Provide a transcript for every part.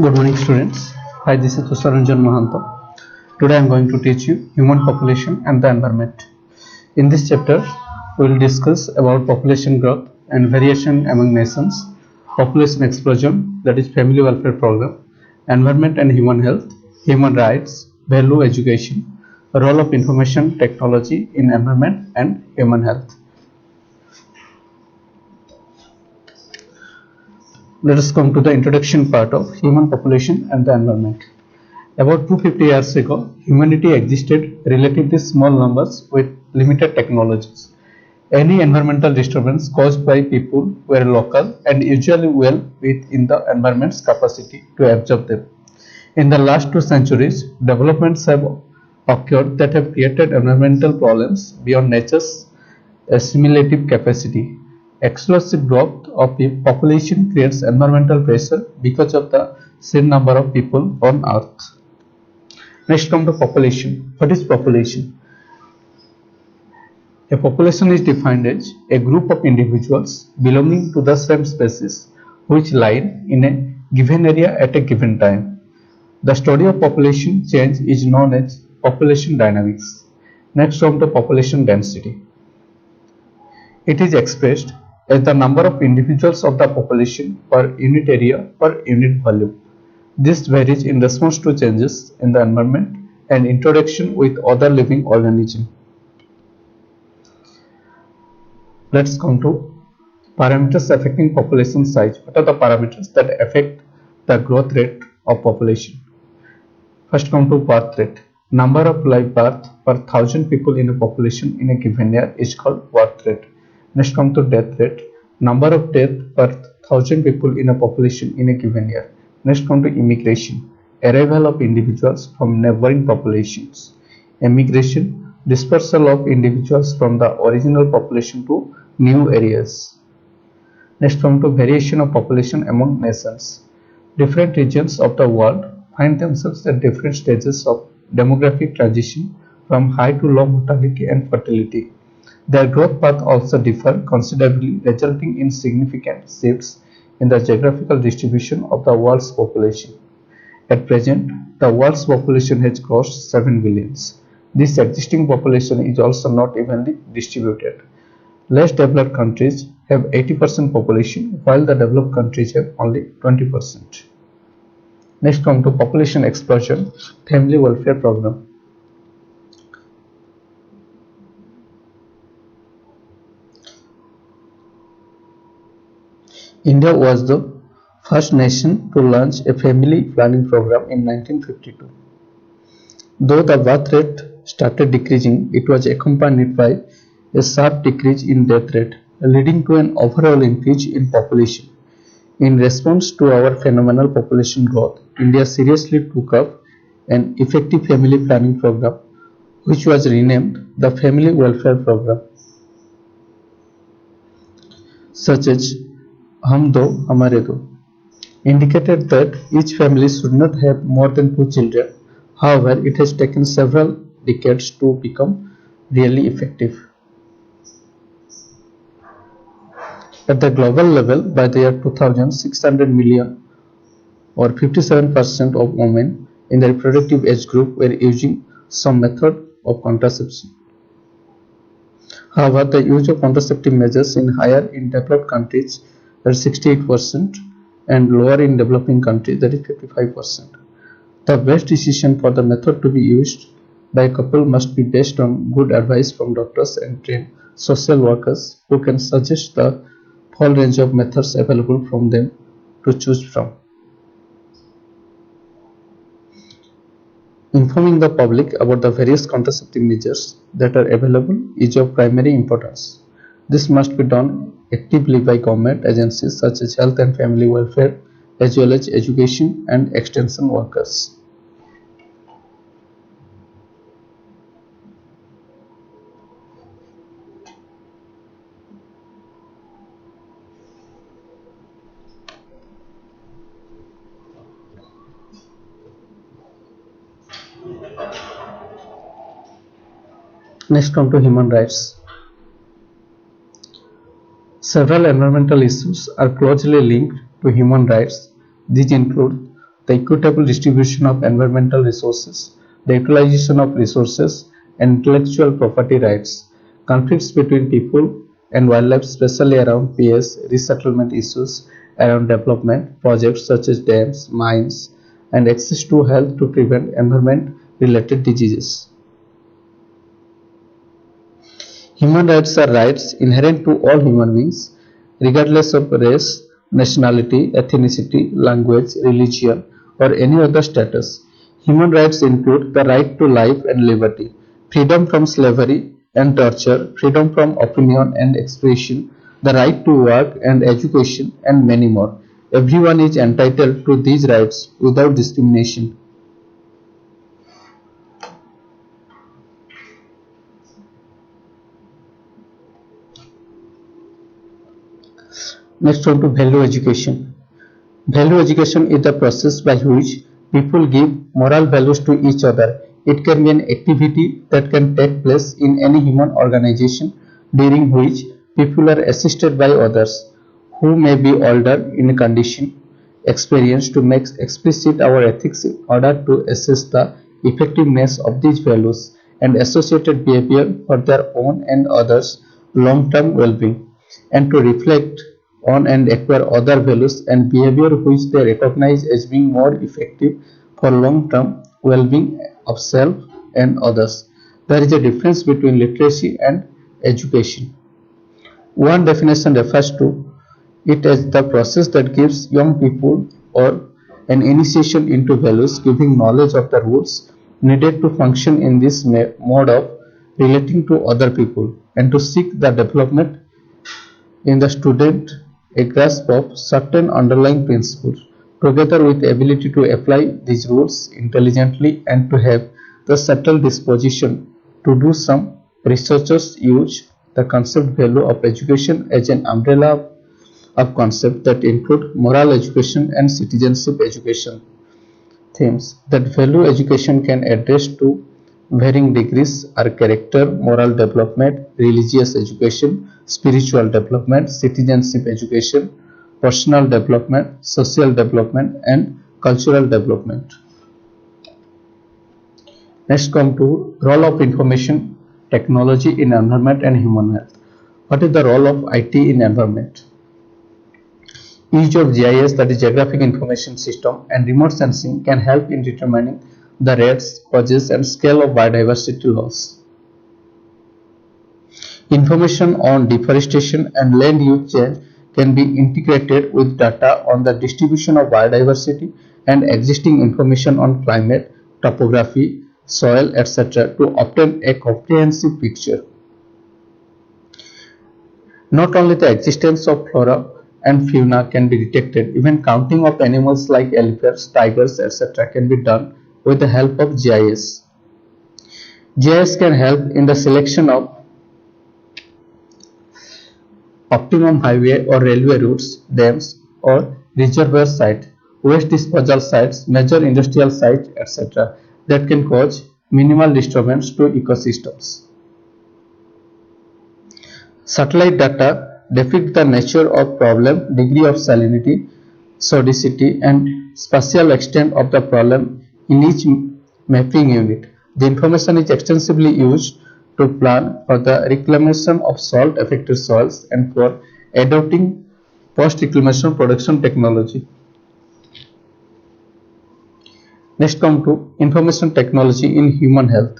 Good morning, students. Hi, this is Tusaranjan Mahanto. Today I am going to teach you human population and the environment. In this chapter, we will discuss about population growth and variation among nations, population explosion, that is family welfare program, environment and human health, human rights, value education, role of information technology in environment and human health. Let us come to the introduction part of human population and the environment. About 250 years ago, humanity existed relatively small numbers with limited technologies. Any environmental disturbance caused by people were local and usually well within the environment's capacity to absorb them. In the last 2 centuries, developments have occurred that have created environmental problems beyond nature's assimilative capacity. Explosive growth of population creates environmental pressure because of the sheer number of people on Earth. Next come to population. What is population? A population is defined as a group of individuals belonging to the same species which live in a given area at a given time. The study of population change is known as population dynamics. Next come to population density. It is expressed as the number of individuals of the population per unit area per unit volume. This varies in response to changes in the environment and interaction with other living organisms. Let's come to parameters affecting population size. What are the parameters that affect the growth rate of population? First come to birth rate. Number of live birth per 1000 people in a population in a given year is called birth rate. Next come to death rate. Number of death per 1000 people in a population in a given year. Next come to immigration. Arrival of individuals from neighboring populations. Immigration. Dispersal of individuals from the original population to new areas. Next come to variation of population among nations. Different regions of the world find themselves at different stages of demographic transition from high to low mortality and fertility. Their growth path also differ considerably, resulting in significant shifts in the geographical distribution of the world's population. At present, the world's population has crossed 7 billion. This existing population is also not evenly distributed. Less developed countries have 80% population, while the developed countries have only 20%. Next come to population explosion, family welfare program. India was the first nation to launch a family planning program in 1952. Though the birth rate started decreasing, it was accompanied by a sharp decrease in death rate, leading to an overall increase in population. In response to our phenomenal population growth, India seriously took up an effective family planning program, which was renamed the Family Welfare Program, such as Hum Do Hamare Do, indicated that each family should not have more than 2 children. However, it has taken several decades to become really effective. At the global level, by the year 2000, 600 million or 57% of women in the reproductive age group were using some method of contraception. However, the use of contraceptive measures is higher in developed countries, that is 68%, and lower in developing countries, that is 55%. The best decision for the method to be used by a couple must be based on good advice from doctors and trained social workers who can suggest the whole range of methods available from them to choose from. Informing the public about the various contraceptive measures that are available is of primary importance. This must be done actively by government agencies such as health and family welfare, as well as education and extension workers. Next come to human rights. Several environmental issues are closely linked to human rights. These include the equitable distribution of environmental resources, the utilization of resources, and intellectual property rights. Conflicts between people and wildlife, especially around PS, resettlement issues around development projects such as dams, mines, and access to health to prevent environment-related diseases. Human rights are rights inherent to all human beings, regardless of race, nationality, ethnicity, language, religion, or any other status. Human rights include the right to life and liberty, freedom from slavery and torture, freedom from opinion and expression, the right to work and education, and many more. Everyone is entitled to these rights without discrimination. Next on to value education. Value education is the process by which people give moral values to each other. It can be an activity that can take place in any human organization during which people are assisted by others who may be older in condition experience to make explicit our ethics in order to assess the effectiveness of these values and associated behavior for their own and others' long-term well-being, and to reflect on and acquire other values and behavior which they recognize as being more effective for long-term well-being of self and others. There is a difference between literacy and education. One definition refers to it as the process that gives young people or an initiation into values, giving knowledge of the rules needed to function in this mode of relating to other people and to seek the development in the student a grasp of certain underlying principles, together with the ability to apply these rules intelligently and to have the subtle disposition to do some. Researchers use the concept value of education as an umbrella of concepts that include moral education and citizenship education themes. That value education can address to varying degrees are character, moral development, religious education, spiritual development, citizenship education, personal development, social development, and cultural development. Next come to role of information technology in environment and human health. What is the role of IT in environment? Use of GIS, that is Geographic Information System, and remote sensing can help in determining the rates, causes, and scale of biodiversity loss. Information on deforestation and land use change can be integrated with data on the distribution of biodiversity and existing information on climate, topography, soil, etc. to obtain a comprehensive picture. Not only the existence of flora and fauna can be detected, even counting of animals like elephants, tigers, etc. can be done with the help of GIS. GIS can help in the selection of optimum highway or railway routes, dams or reservoir sites, waste disposal sites, major industrial sites, etc. that can cause minimal disturbance to ecosystems. Satellite data depict the nature of problem, degree of salinity, sodicity, and spatial extent of the problem in each mapping unit. The information is extensively used to plan for the reclamation of salt affected soils and for adopting post reclamation production technology. Next come to information technology in human health.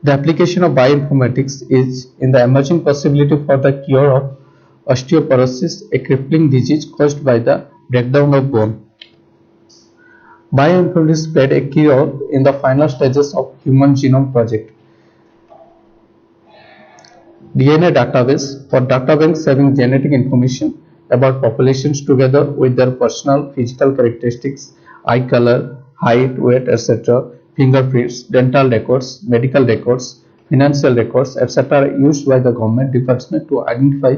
The application of bioinformatics is in the emerging possibility for the cure of osteoporosis, a crippling disease caused by the breakdown of bone. Bioinformatics played a key role in the final stages of Human Genome Project. DNA database for databanks having genetic information about populations together with their personal physical characteristics, eye color, height, weight, etc., fingerprints, dental records, medical records, financial records, etc. are used by the government department to identify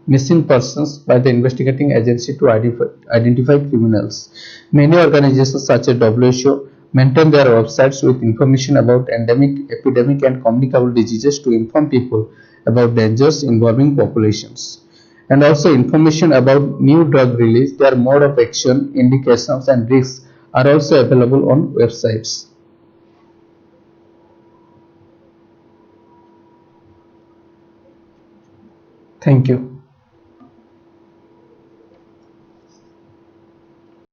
missing persons by the investigating agency to identify criminals. Many organizations such as WHO maintain their websites with information about endemic, epidemic and communicable diseases to inform people about dangers involving populations. And also information about new drug release, their mode of action, indications and risks are also available on websites. Thank you.